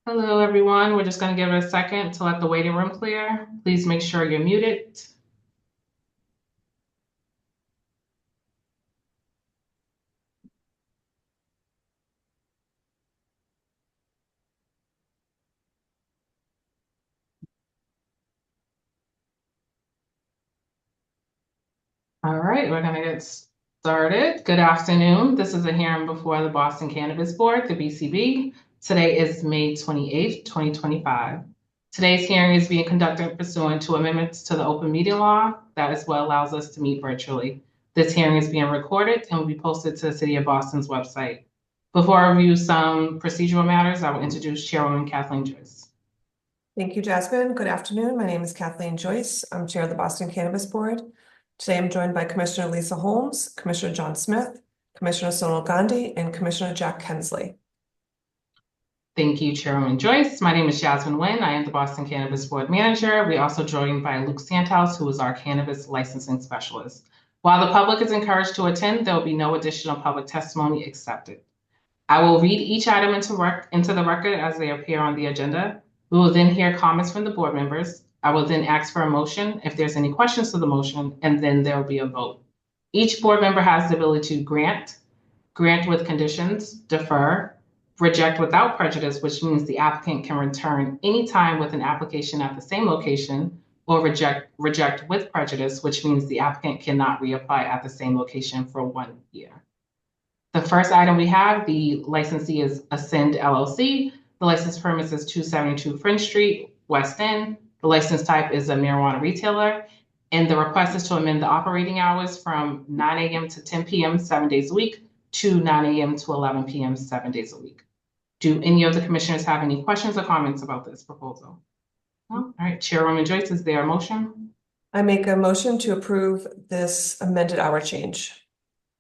Hello, everyone. We're just going to give it a second to let the waiting room clear. Please make sure you're muted. All right, we're going to get started. Good afternoon. This is a hearing before the Boston Cannabis Board, the BCB. Today is May 28th, 2025. Today's hearing is being conducted pursuant to amendments to the open meeting law. That is what allows us to meet virtually. This hearing is being recorded and will be posted to the City of Boston's website. Before I review some procedural matters, I will introduce Chairwoman Kathleen Joyce. Thank you, Jasmine. Good afternoon. My name is Kathleen Joyce. I'm Chair of the Boston Cannabis Board. Today I'm joined by Commissioner Lisa Holmes, Commissioner John Smith, Commissioner Sonal Gandhi, and Commissioner Jack Kensley. Thank you, Chairwoman Joyce. My name is Jasmine Nguyen. I am the Boston Cannabis Board Manager. We also joined by Luke Santhouse, who is our Cannabis Licensing Specialist. While the public is encouraged to attend, there will be no additional public testimony accepted. I will read each item into the record as they appear on the agenda. We will then hear comments from the board members. I will then ask for a motion if there's any questions to the motion, and then there will be a vote. Each board member has the ability to grant with conditions, defer, reject without prejudice, which means the applicant can return anytime with an application at the same location, or reject with prejudice, which means the applicant cannot reapply at the same location for 1 year. The first item we have, the licensee is Ascend LLC. The license premise is 272 French Street, West End. The license type is a marijuana retailer. And the request is to amend the operating hours from 9 a.m. to 10 p.m. 7 days a week to 9 a.m. to 11 p.m. 7 days a week. Do any of the commissioners have any questions or comments about this proposal? No? All right, Chairwoman Joyce, is there a motion? I make a motion to approve this amended hour change.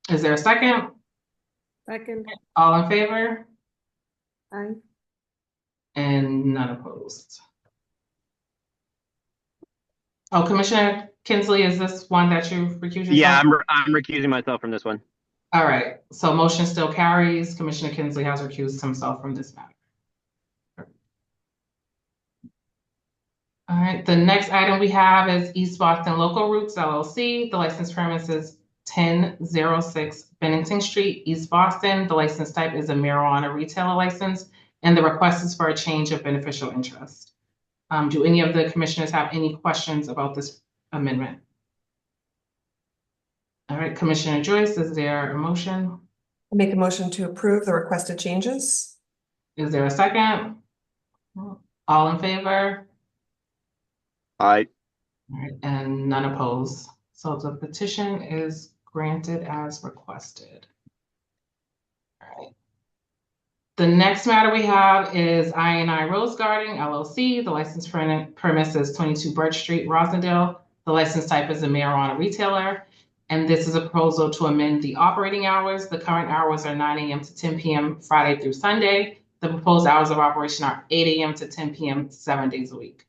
Is there a second? Second. All in favor? Aye. And none opposed. Oh, Commissioner Kinsley, is this one that you recused yourself? Yeah, I'm recusing myself from this one. All right, so motion still carries. Commissioner Kinsley has recused himself from this matter. All right, the next item we have is East Boston Local Roots LLC. The license premise is 1006 Bennington Street, East Boston. The license type is a marijuana retailer license, and the request is for a change of beneficial interest. Do any of the commissioners have any questions about this amendment? All right, Commissioner Joyce, is there a motion? I make a motion to approve the requested changes. Is there a second? All in favor? Aye. All right, and none opposed. So the petition is granted as requested. All right. The next matter we have is I&I Rose Garden LLC. The license premise is 22 Birch Street, Rosendale. The license type is a marijuana retailer. And this is a proposal to amend the operating hours. The current hours are 9 a.m. to 10 p.m. Friday through Sunday. The proposed hours of operation are 8 a.m. to 10 p.m. 7 days a week.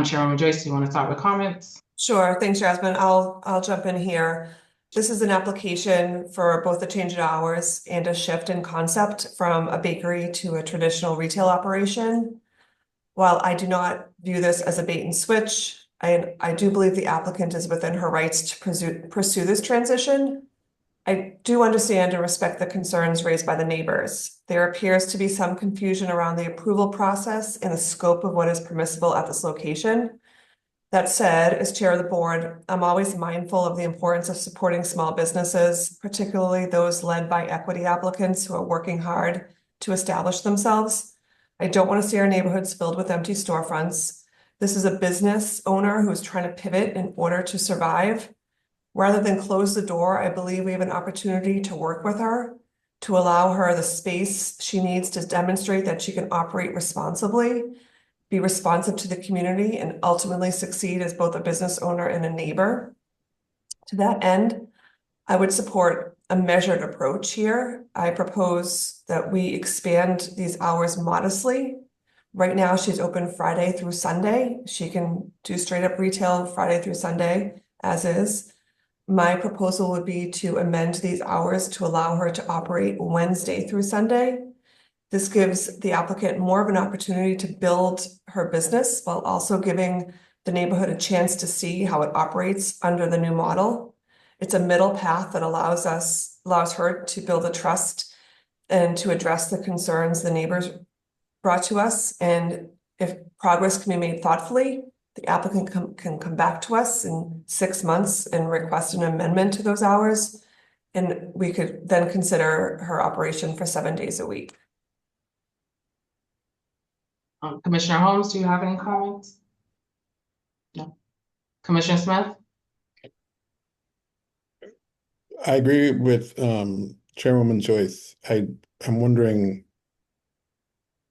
Chairwoman Joyce, do you want to start with comments? Sure, thanks, Jasmine. I'll jump in here. This is an application for both a change in hours and a shift in concept from a bakery to a traditional retail operation. While I do not view this as a bait and switch, I do believe the applicant is within her rights to pursue this transition. I do understand and respect the concerns raised by the neighbors. There appears to be some confusion around the approval process and the scope of what is permissible at this location. That said, as chair of the board, I'm always mindful of the importance of supporting small businesses, particularly those led by equity applicants who are working hard to establish themselves. I don't want to see our neighborhoods filled with empty storefronts. This is a business owner who is trying to pivot in order to survive. Rather than close the door, I believe we have an opportunity to work with her, to allow her the space she needs to demonstrate that she can operate responsibly, be responsive to the community, and ultimately succeed as both a business owner and a neighbor. To that end, I would support a measured approach here. I propose that we expand these hours modestly. Right now, she's open Friday through Sunday. She can do straight up retail Friday through Sunday as is. My proposal would be to amend these hours to allow her to operate Wednesday through Sunday. This gives the applicant more of an opportunity to build her business while also giving the neighborhood a chance to see how it operates under the new model. It's a middle path that allows her to build a trust and to address the concerns the neighbors brought to us. And if progress can be made thoughtfully, the applicant can come back to us in 6 months and request an amendment to those hours. And we could then consider her operation for 7 days a week. Commissioner Holmes, do you have any comments? No. Commissioner Smith? I agree with Chairwoman Joyce. I'm wondering,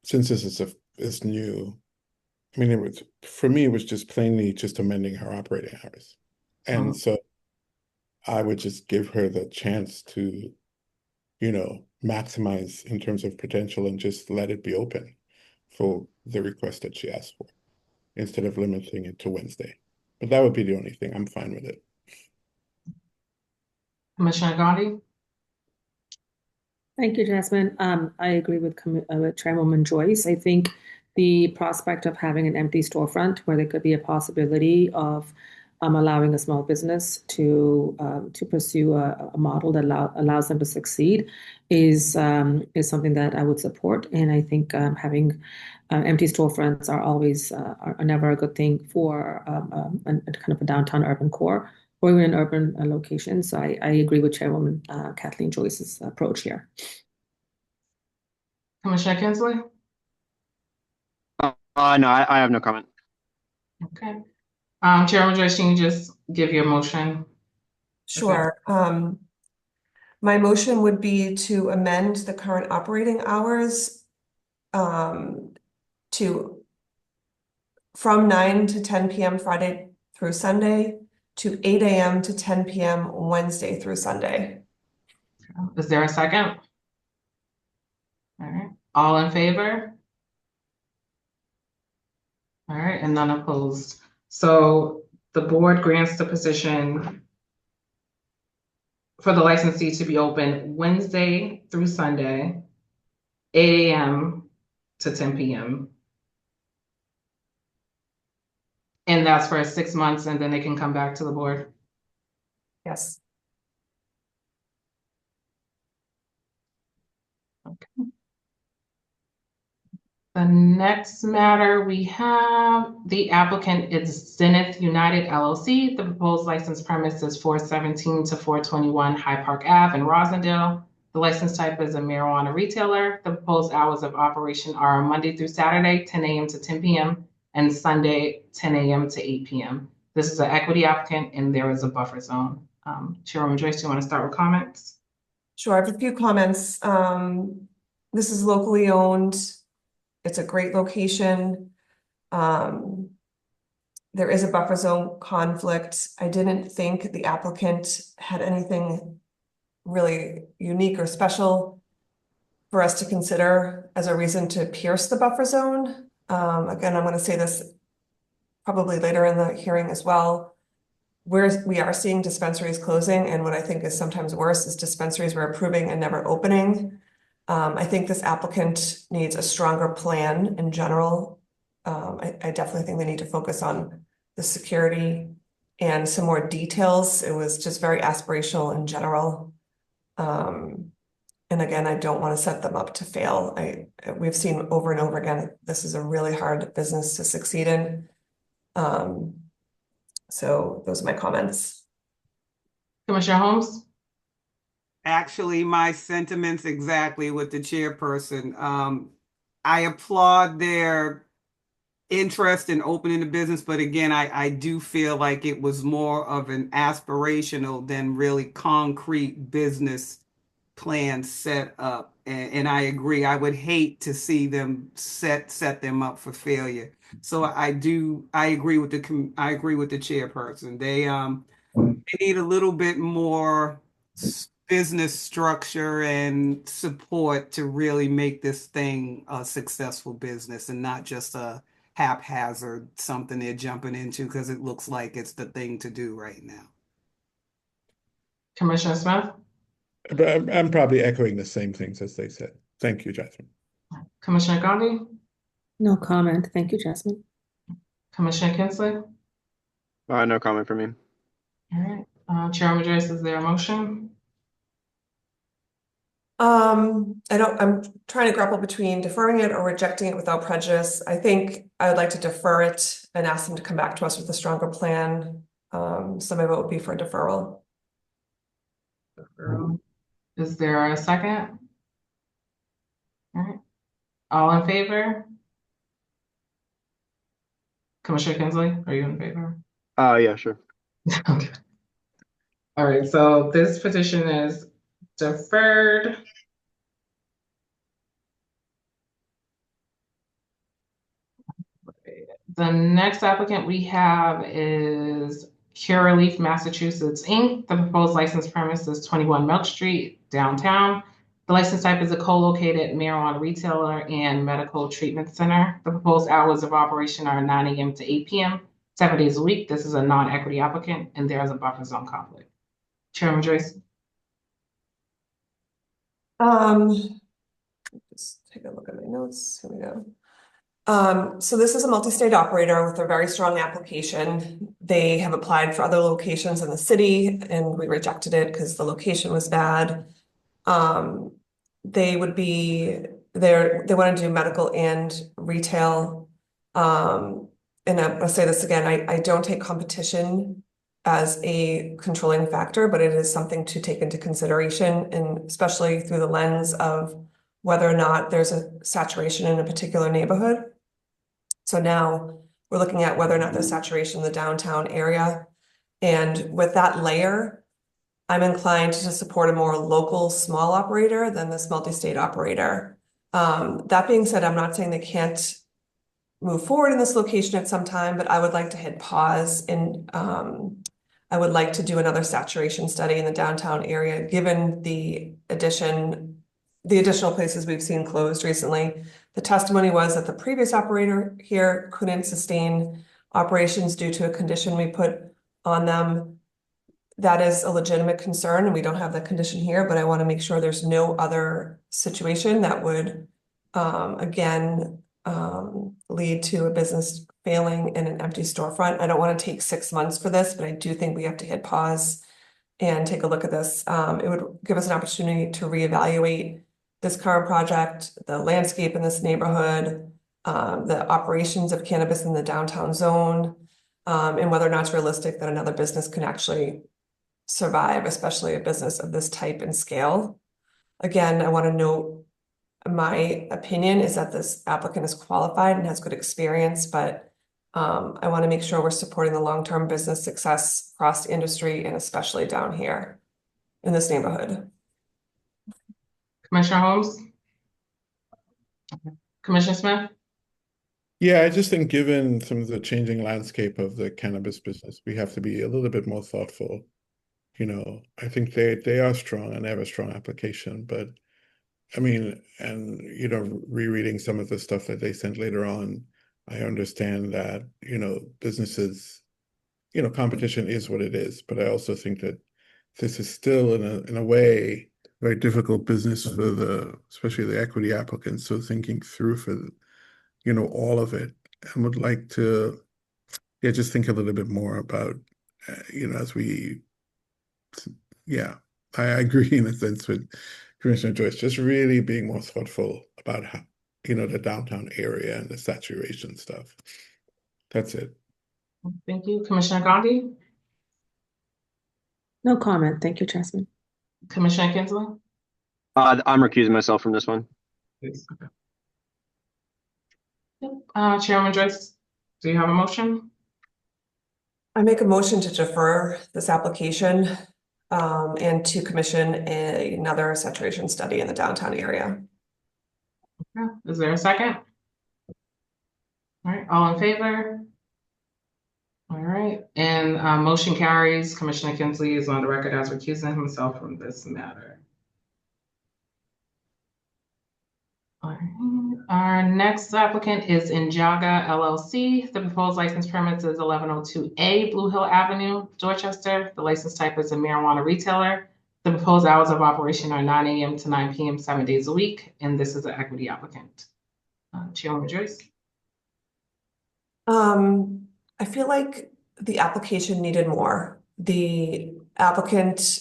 since this is new, I mean, for me, it was just plainly just amending her operating hours. And so I would just give her the chance to, maximize in terms of potential and just let it be open for the request that she asked for, instead of limiting it to Wednesday. But that would be the only thing. I'm fine with it. Commissioner Gotti? Thank you, Jasmine. I agree with Chairwoman Joyce. I think the prospect of having an empty storefront where there could be a possibility of allowing a small business to pursue a model that allows them to succeed is something that I would support. And I think having empty storefronts are always are never a good thing for a kind of a downtown urban core or even an urban location. So I agree with Chairwoman Kathleen Joyce's approach here. Commissioner Kinsley? No, I have no comment. Okay. Chairman Joyce, can you just give your motion? Sure. My motion would be to amend the current operating hours to from 9 to 10 p.m. Friday through Sunday to 8 a.m. to 10 p.m. Wednesday through Sunday. Is there a second? All right. All in favor? All right, and none opposed. So the board grants the position for the licensee to be open Wednesday through Sunday, 8 a.m. to 10 p.m. And that's for 6 months, and then they can come back to the board. Yes. Okay. The next matter we have, the applicant is Zenith United LLC. The proposed license premise is 417 to 421 High Park Ave in Rosendale. The license type is a marijuana retailer. The proposed hours of operation are Monday through Saturday, 10 a.m. to 10 p.m. and Sunday, 10 a.m. to 8 p.m. This is an equity applicant and there is a buffer zone. Chairwoman Joyce, do you want to start with comments? Sure, I have a few comments. This is locally owned. It's a great location. There is a buffer zone conflict. I didn't think the applicant had anything really unique or special for us to consider as a reason to pierce the buffer zone. Again, I'm going to say this probably later in the hearing as well. We are seeing dispensaries closing, and what I think is sometimes worse is dispensaries we're approving and never opening. I think this applicant needs a stronger plan in general. I definitely think they need to focus on the security and some more details. It was just very aspirational in general. And again, I don't want to set them up to fail. We've seen over and over again, this is a really hard business to succeed in. So those are my comments. Commissioner Holmes? Actually, my sentiments exactly with the chairperson. I applaud their interest in opening the business, but again, I do feel like it was more of an aspirational than really concrete business plan set up. And I agree. I would hate to see them set them up for failure. So I agree with the chairperson. They need a little bit more business structure and support to really make this thing a successful business and not just a haphazard something they're jumping into because it looks like it's the thing to do right now. Commissioner Smith? But I'm probably echoing the same things as they said. Thank you, Jasmine. Commissioner Gandhi, No comment. Thank you, Jasmine. Commissioner Kinsley. No comment for me. All right, Chairman Joyce, is there a motion? I'm trying to grapple between deferring it or rejecting it without prejudice. I think I would like to defer it and ask them to come back to us with a stronger plan. So my vote would be for deferral. Is there a second? All right, all in favor? Commissioner Kinsley, are you in favor? Yeah, sure. Okay. All right, so this petition is deferred. The next applicant we have is Curaleaf, Massachusetts, Inc. The proposed license premise is 21 Milk Street, downtown. The license type is a co-located marijuana retailer and medical treatment center. The proposed hours of operation are 9 a.m. to 8 p.m., 7 days a week. This is a non-equity applicant, and there is a buffer zone conflict. Chairman Joyce. Just take a look at my notes. Here we go. So this is a multi-state operator with a very strong application. They have applied for other locations in the city and we rejected it because the location was bad. They would be there, they want to do medical and retail. And I'll say this again, I don't take competition as a controlling factor, but it is something to take into consideration, and especially through the lens of whether or not there's a saturation in a particular neighborhood. So now we're looking at whether or not there's saturation in the downtown area. And with that layer, I'm inclined to support a more local small operator than this multi-state operator. That being said, I'm not saying they can't move forward in this location at some time, but I would like to hit pause and I would like to do another saturation study in the downtown area, given the additional places we've seen closed recently. The testimony was that the previous operator here couldn't sustain operations due to a condition we put on them. That is a legitimate concern, and we don't have that condition here, but I want to make sure there's no other situation that would, again, lead to a business failing in an empty storefront. I don't want to take 6 months for this, but I do think we have to hit pause and take a look at this. It would give us an opportunity to reevaluate this current project, the landscape in this neighborhood, the operations of cannabis in the downtown zone, and whether or not it's realistic that another business can actually survive, especially a business of this type and scale. Again, I want to note my opinion is that this applicant is qualified and has good experience, but I want to make sure we're supporting the long-term business success across the industry and especially down here in this neighborhood. Commissioner Holmes? Commissioner Smith? Yeah, I just think given some of the changing landscape of the cannabis business, we have to be a little bit more thoughtful. I think they are strong and they have a strong application, but I mean, and rereading some of the stuff that they sent later on, I understand that, businesses, competition is what it is, but I also think that this is still in a way very difficult business for especially the equity applicants. So thinking through for all of it, and would like to just think a little bit more about as we I agree in a sense with Commissioner Joyce, just really being more thoughtful about how the downtown area and the saturation stuff. That's it. Thank you. Commissioner Gandhi? No comment. Thank you, Jasmine. Commissioner Kinsley? I'm recusing myself from this one. Please. Okay. Chairman Joyce, do you have a motion? I make a motion to defer this application and to commission another saturation study in the downtown area. Okay. Is there a second? All right, all in favor? All right, and motion carries. Commissioner Kinsley is on the record as recusing himself from this matter. All right. Our next applicant is Injaga LLC. The proposed license permit is 1102A Blue Hill Avenue, Dorchester. The license type is a marijuana retailer. The proposed hours of operation are 9 a.m. to 9 p.m. 7 days a week, and this is an equity applicant. Chairwoman Joyce. I feel like the application needed more. The applicant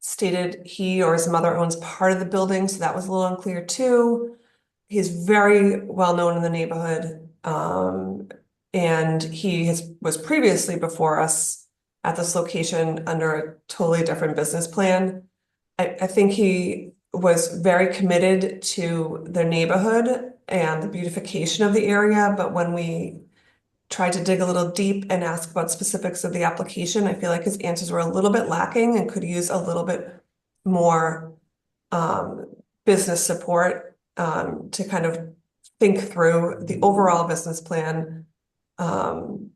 stated he or his mother owns part of the building, so that was a little unclear too. He's very well known in the neighborhood. And was previously before us at this location under a totally different business plan. I think he was very committed to the neighborhood and the beautification of the area, but when we tried to dig a little deep and ask about specifics of the application, I feel like his answers were a little bit lacking and could use a little bit more business support to kind of think through the overall business plan. So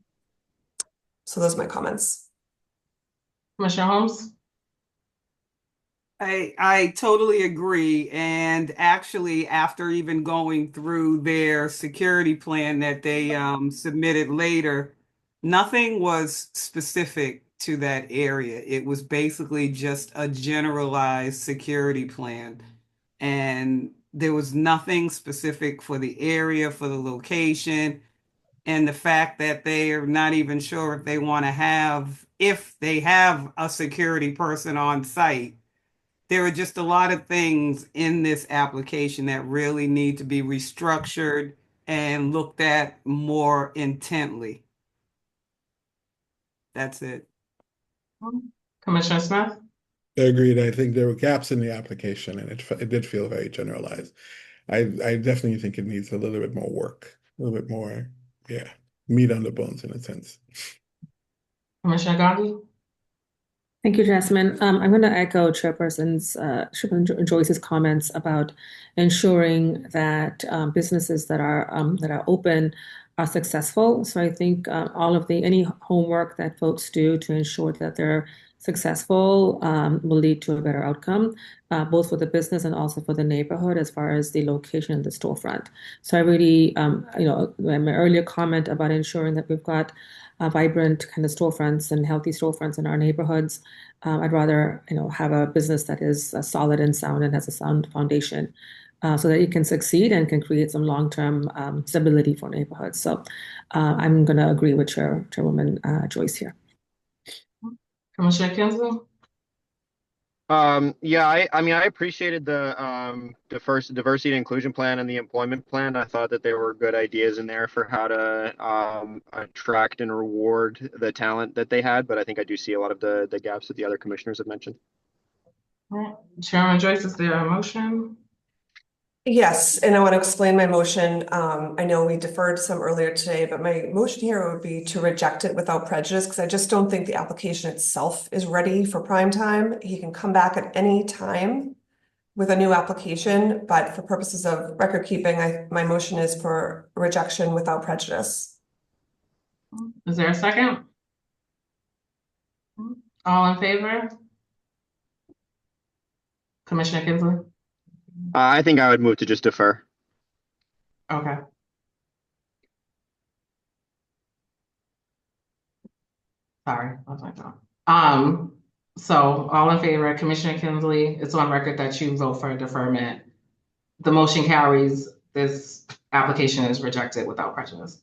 those are my comments. Commissioner Holmes. I totally agree. And actually, after even going through their security plan that they submitted later, nothing was specific to that area. It was basically just a generalized security plan. And there was nothing specific for the area, for the location, and the fact that they are not even sure if they have a security person on site. There are just a lot of things in this application that really need to be restructured and looked at more intently. That's it. Commissioner Smith. I agreed. I think there were gaps in the application, and it did feel very generalized. I definitely think it needs a little bit more work, a little bit more, yeah, meat on the bones in a sense. Commissioner Gandhi. Thank you, Jasmine. I'm going to echo Chairperson Joyce's comments about ensuring that businesses that are open are successful. So I think any homework that folks do to ensure that they're successful will lead to a better outcome, both for the business and also for the neighborhood as far as the location of the storefront. So I really, my earlier comment about ensuring that we've got vibrant kind of storefronts and healthy storefronts in our neighborhoods. I'd rather, have a business that is solid and sound and has a sound foundation, so that it can succeed and can create some long-term stability for neighborhoods. So I'm going to agree with Chairwoman Joyce here. Commissioner Kinsley. Yeah, I mean, I appreciated the first diversity and inclusion plan and the employment plan. I thought that there were good ideas in there for how to attract and reward the talent that they had, but I think I do see a lot of the gaps that the other commissioners have mentioned. All right. Chairman Joyce, is there a motion? Yes, and I want to explain my motion. I know we deferred some earlier today, but my motion here would be to reject it without prejudice because I just don't think the application itself is ready for prime time. He can come back at any time with a new application, but for purposes of record keeping, my motion is for rejection without prejudice. Is there a second? All in favor? Commissioner Kinsley. I think I would move to just defer. Okay. Sorry, that's my phone. So all in favor, Commissioner Kinsley, it's on record that you vote for deferment. The motion carries. This application is rejected without prejudice.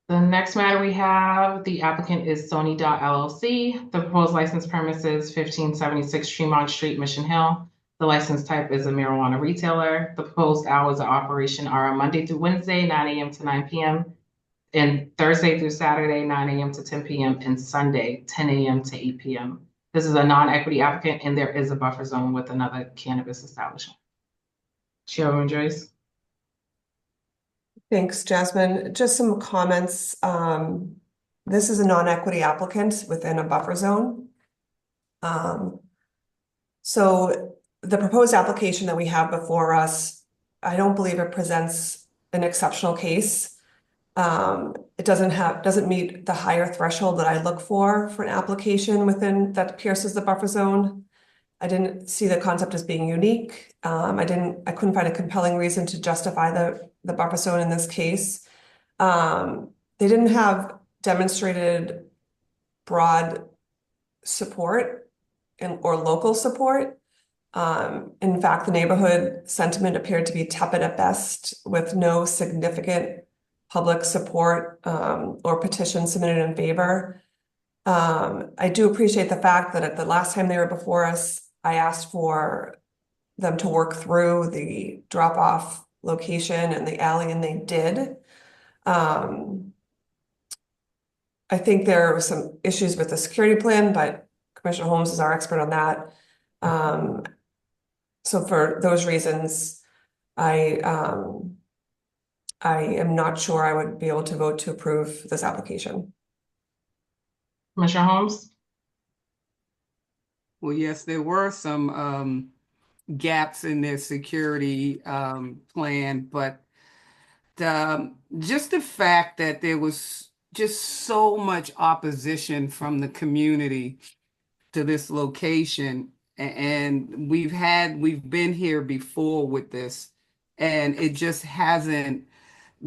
The next matter we have, the applicant is Sony LLC. The proposed license premises 1576 Tremont Street, Mission Hill. The license type is a marijuana retailer. The proposed hours of operation are on Monday through Wednesday, 9 a.m. to 9 p.m. and Thursday through Saturday, 9 a.m. to 10 p.m. and Sunday, 10 a.m. to 8 p.m. This is a non-equity applicant and there is a buffer zone with another cannabis establishment. Chairwoman Joyce. Thanks, Jasmine. Just some comments. This is a non-equity applicant within a buffer zone. So the proposed application that we have before us, I don't believe it presents an exceptional case. It doesn't meet the higher threshold that I look for an application that pierces the buffer zone. I didn't see the concept as being unique. I couldn't find a compelling reason to justify the buffer zone in this case. They didn't have demonstrated broad support or local support. In fact, the neighborhood sentiment appeared to be tepid at best, with no significant public support or petition submitted in favor. I do appreciate the fact that at the last time they were before us, I asked for them to work through the drop-off location and the alley, and they did. I think there were some issues with the security plan, but Commissioner Holmes is our expert on that. So for those reasons, I am not sure I would be able to vote to approve this application. Commissioner Holmes? Well, yes, there were some gaps in their security plan, but just the fact that there was just so much opposition from the community to this location, and we've been here before with this, and it just hasn't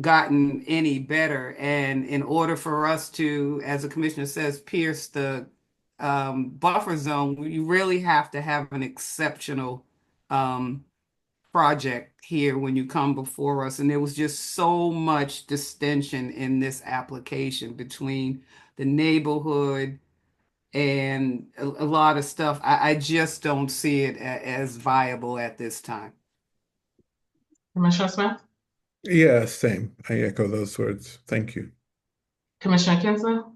gotten any better. And in order for us to, as the commissioner says, pierce the buffer zone, we really have to have an exceptional project here when you come before us. And there was just so much distension in this application between the neighborhood and a lot of stuff. I just don't see it as viable at this time. Commissioner Smith? Yeah, same. I echo those words. Thank you. Commissioner Kinsler?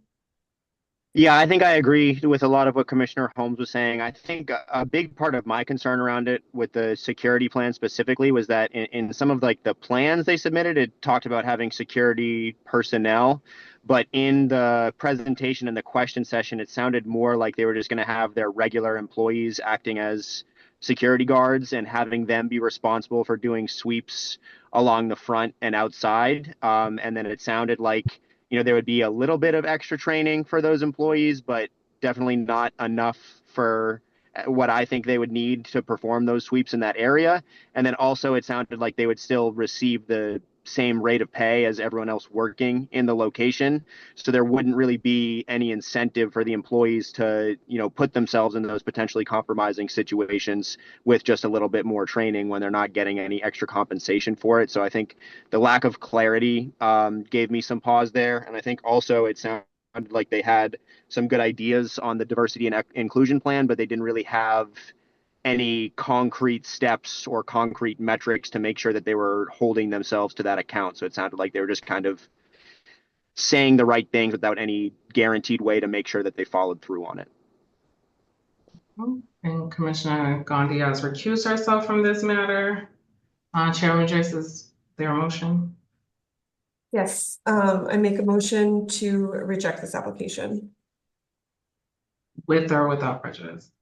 Yeah, I think I agree with a lot of what Commissioner Holmes was saying. I think a big part of my concern around it with the security plan specifically was that in some of like the plans they submitted, it talked about having security personnel, but in the presentation and the question session, it sounded more like they were just going to have their regular employees acting as security guards and having them be responsible for doing sweeps along the front and outside. And then it sounded like there would be a little bit of extra training for those employees, but definitely not enough for what I think they would need to perform those sweeps in that area. And then also it sounded like they would still receive the same rate of pay as everyone else working in the location. So there wouldn't really be any incentive for the employees to, put themselves in those potentially compromising situations with just a little bit more training when they're not getting any extra compensation for it. So I think the lack of clarity gave me some pause there. And I think also it sounded like they had some good ideas on the diversity and inclusion plan, but they didn't really have any concrete steps or concrete metrics to make sure that they were holding themselves to that account. So it sounded like they were just kind of saying the right things without any guaranteed way to make sure that they followed through on it. And Commissioner Gandhi has recused herself from this matter. Chairman Joyce, is there a motion? Yes, I make a motion to reject this application. With or without prejudice?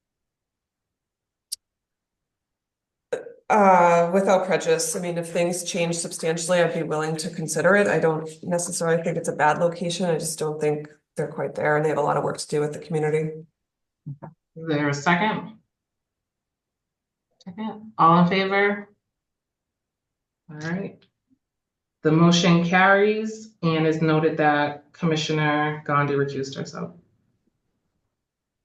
Without prejudice. I mean, if things change substantially, I'd be willing to consider it. I don't necessarily think it's a bad location. I just don't think they're quite there, and they have a lot of work to do with the community. Is there a second? Second. All in favor? All right. The motion carries and is noted that Commissioner Gandhi recused herself.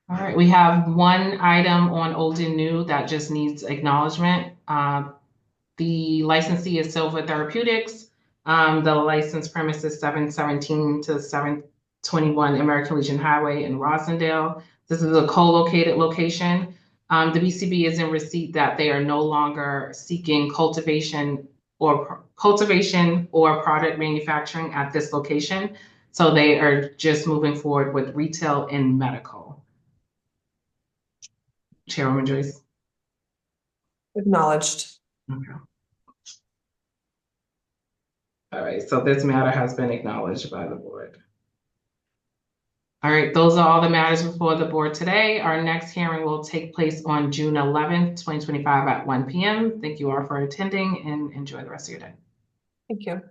All right, we have one item on old and new that just needs acknowledgement. The licensee is Silva Therapeutics. The license premise is 717 to 721 American Legion Highway in Rosendale. This is a co-located location. The BCB is in receipt that they are no longer seeking cultivation or product manufacturing at this location. So they are just moving forward with retail and medical. Chairwoman Joyce. Acknowledged. Okay. All right, so this matter has been acknowledged by the board. All right, those are all the matters before the board today. Our next hearing will take place on June 11th, 2025 at 1 p.m. Thank you all for attending and enjoy the rest of your day. Thank you.